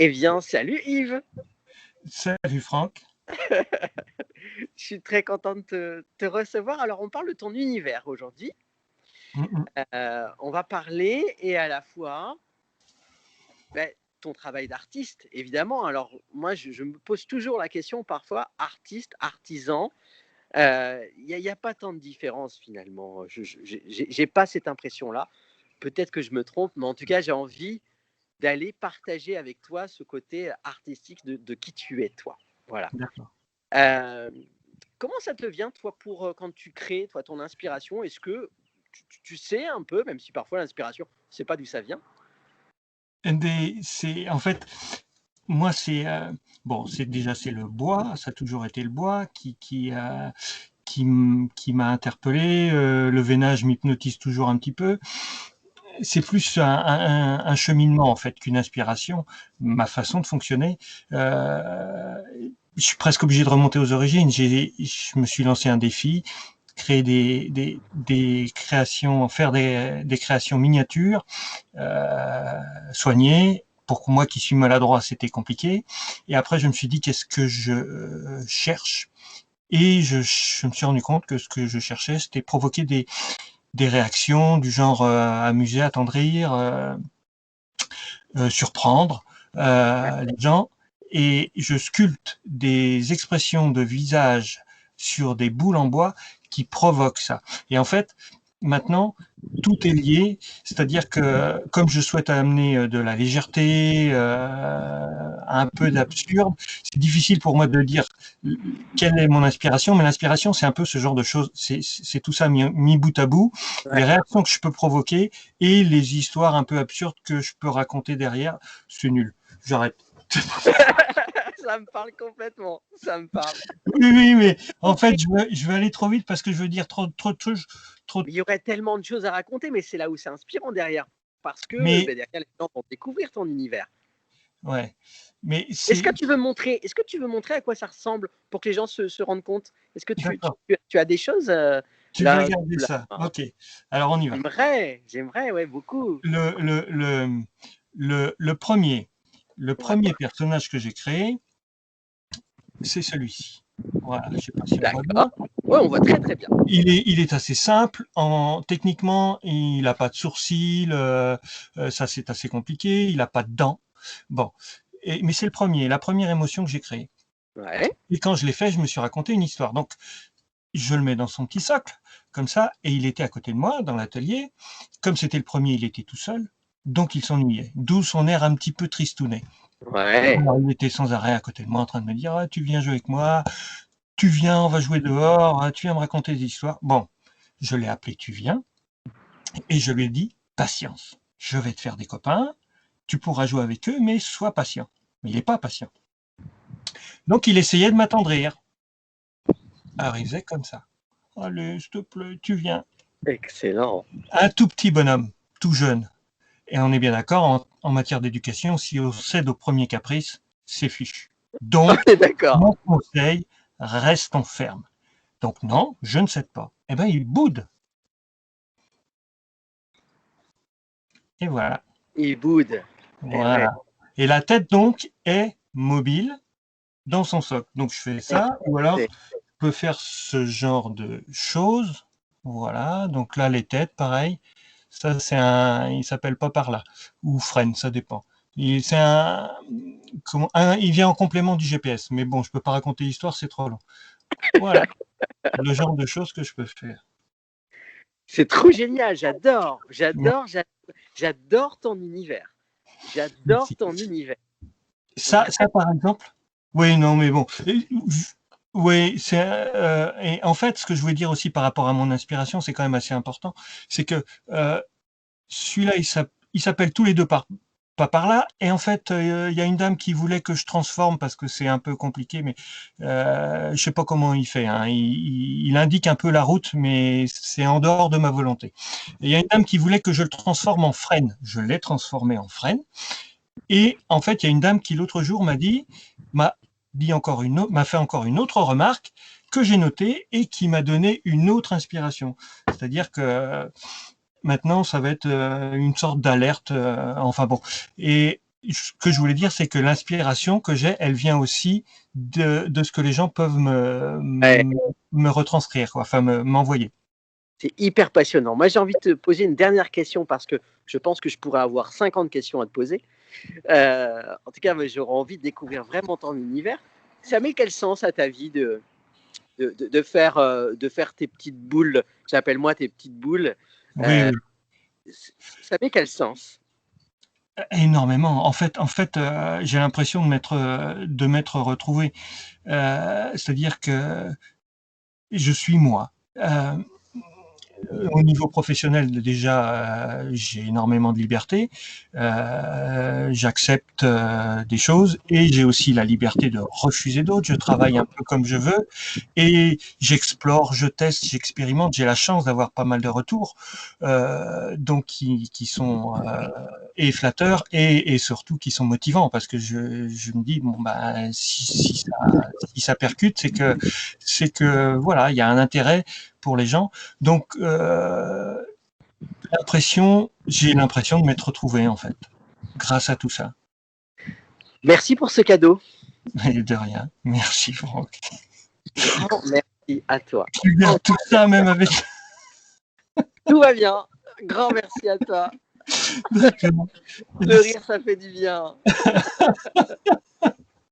Eh bien, salut Yves. Salut Franck. Je suis très contente de te recevoir. Alors, on parle de ton univers aujourd'hui. On va parler et à la fois ben, ton travail d'artiste, évidemment. Alors, moi, je me pose toujours la question parfois, artiste, artisan. Il n'y a pas tant de différence finalement. Je n'ai pas cette impression-là. Peut-être que je me trompe, mais en tout cas, j'ai envie d'aller partager avec toi ce côté artistique de qui tu es, toi. Voilà. D'accord. Euh, Comment ça te vient, toi, pour quand tu crées, toi, ton inspiration? Est-ce que tu sais un peu, même si parfois l'inspiration, on ne sait pas d'où ça vient? C'est en fait, moi bon, c'est le bois, ça a toujours été le bois qui m'a interpellé. Le veinage m'hypnotise toujours un petit peu. C'est plus un cheminement en fait qu'une inspiration. Ma façon de fonctionner. Je suis presque obligé de remonter aux origines. Je me suis lancé un défi, créer des créations, faire des créations miniatures, soignées. Pour moi qui suis maladroit, c'était compliqué. Et après, je me suis dit, qu'est-ce que je cherche? Et je me suis rendu compte que ce que je cherchais, c'était provoquer des réactions du genre amuser, attendrir, surprendre les gens. Et je sculpte des expressions de visage sur des boules en bois qui provoquent ça. Et en fait, maintenant, tout est lié, c'est-à-dire que comme je souhaite amener de la légèreté, un peu d'absurde, c'est difficile pour moi de dire quelle est mon inspiration, mais l'inspiration, c'est un peu ce genre de choses, c'est tout ça mis bout à bout, les Ouais. réactions que je peux provoquer et les histoires un peu absurdes que je peux raconter derrière, c'est nul. J'arrête. Ça me parle complètement. Ça me parle. Oui, oui, mais en fait, Montrer. je veux aller trop vite parce que je veux dire trop de choses, trop. Il y aurait tellement de choses à raconter, mais c'est là où c'est inspirant derrière. Parce que Mais ben, derrière, les gens vont découvrir ton univers. ouais, mais Est-ce que c'est tu veux montrer, est-ce que tu veux montrer à quoi ça ressemble pour que les gens se rendent compte? Est-ce que d'accord. tu as des choses Tu veux là, regarder là? ça? Ok. Alors on y va. J'aimerais, ouais, beaucoup. Le le le le premier, le Ouais. premier personnage que j'ai créé, c'est celui-ci. Voilà. Je sais pas si on voit D'accord. bien. Ouais, on voit très très bien. Il est assez simple. Techniquement, il n'a pas de sourcils. Ça, c'est assez compliqué. Il n'a pas de dents. Bon. Mais c'est la première émotion que j'ai créée. Ouais. Et quand je l'ai fait, je me suis raconté une histoire. Donc, je le mets dans son petit socle, comme ça, et il était à côté de moi, dans l'atelier. Comme c'était le premier, il était tout seul, donc il s'ennuyait. D'où son air un petit peu tristounet. Ouais. Alors, il était sans arrêt à côté de moi, en train de me dire, ah, tu viens jouer avec moi, tu viens, on va jouer dehors, tu viens me raconter des histoires. Bon, je l'ai appelé Tu viens, et je lui ai dit, patience, je vais te faire des copains, tu pourras jouer avec eux, mais sois patient. Mais il n'est pas patient. Donc il essayait de m'attendrir. Alors il faisait comme ça. Allez, s'il te plaît, tu viens. Excellent. Un tout petit bonhomme, tout jeune. Et on est bien d'accord, en matière d'éducation, si on cède au premier caprice, c'est fichu. On Donc, est d'accord. mon conseil, restons fermes. Donc non, je ne cède pas. Eh bien, il boude. Et voilà. Il boude. Eh ouais. Voilà. Et la tête, donc, est mobile dans son socle. Donc, je fais ça, ou alors, C'est je peux faire ce genre de choses. Voilà. Donc là, les têtes, pareil. Ça, il s'appelle pas par là. Ou freine, ça dépend. C'est il vient en complément du GPS. Mais bon, je peux pas raconter l'histoire, c'est trop long. Voilà. Le genre de choses que je peux faire. c'est trop génial. J'adore ton univers. J'adore Merci. ton univers. Ça, par exemple. Oui, non, mais bon. Oui, et en fait, ce que je voulais dire aussi par rapport à mon inspiration, c'est quand même assez important, c'est que celui-là, il s'appelle tous les deux pas par là. Et en fait, il y a une dame qui voulait que je transforme parce que c'est un peu compliqué, mais je sais pas comment il fait. Hein. Il indique un peu la route, mais c'est en dehors de ma volonté. Et il y a une dame qui voulait que je le transforme en frêne. Je l'ai transformé en frêne. Et en fait, il y a une dame qui l'autre jour m'a m'a fait encore une autre remarque que j'ai notée et qui m'a donné une autre inspiration. C'est-à-dire que maintenant, ça va être une sorte d'alerte. Enfin bon. Et ce que je voulais dire, c'est que l'inspiration que j'ai, elle vient aussi de ce que les gens peuvent Ouais, me retranscrire, quoi, enfin m'envoyer. c'est hyper passionnant. Moi, j'ai envie de te poser une dernière question parce que je pense que je pourrais avoir 50 questions à te poser. En tout cas, moi, j'aurais envie de découvrir vraiment ton univers. Ça met quel sens à ta vie de faire tes petites boules? J'appelle moi tes petites boules. Oui, Euh, oui. Ça met quel sens? Énormément. En fait, j'ai l'impression de m'être retrouvé. C'est-à-dire que je suis moi. Au niveau professionnel, déjà, j'ai énormément de liberté. J'accepte des choses et j'ai aussi la liberté de refuser d'autres. Je travaille un peu comme je veux et j'explore, je teste, j'expérimente. J'ai la chance d'avoir pas mal de retours, donc qui sont et flatteurs et surtout qui sont motivants parce que je me dis bon bah si ça percute, c'est que voilà, il y a un intérêt pour les gens. Donc, j'ai l'impression de m'être retrouvé, en fait, grâce à tout ça. Merci pour ce cadeau. Et de rien. Merci, Franck. Grand merci à toi. Tu gardes tout ça, même avec. Tout va bien. Grand merci à toi. D'accord. Le rire, ça fait du bien.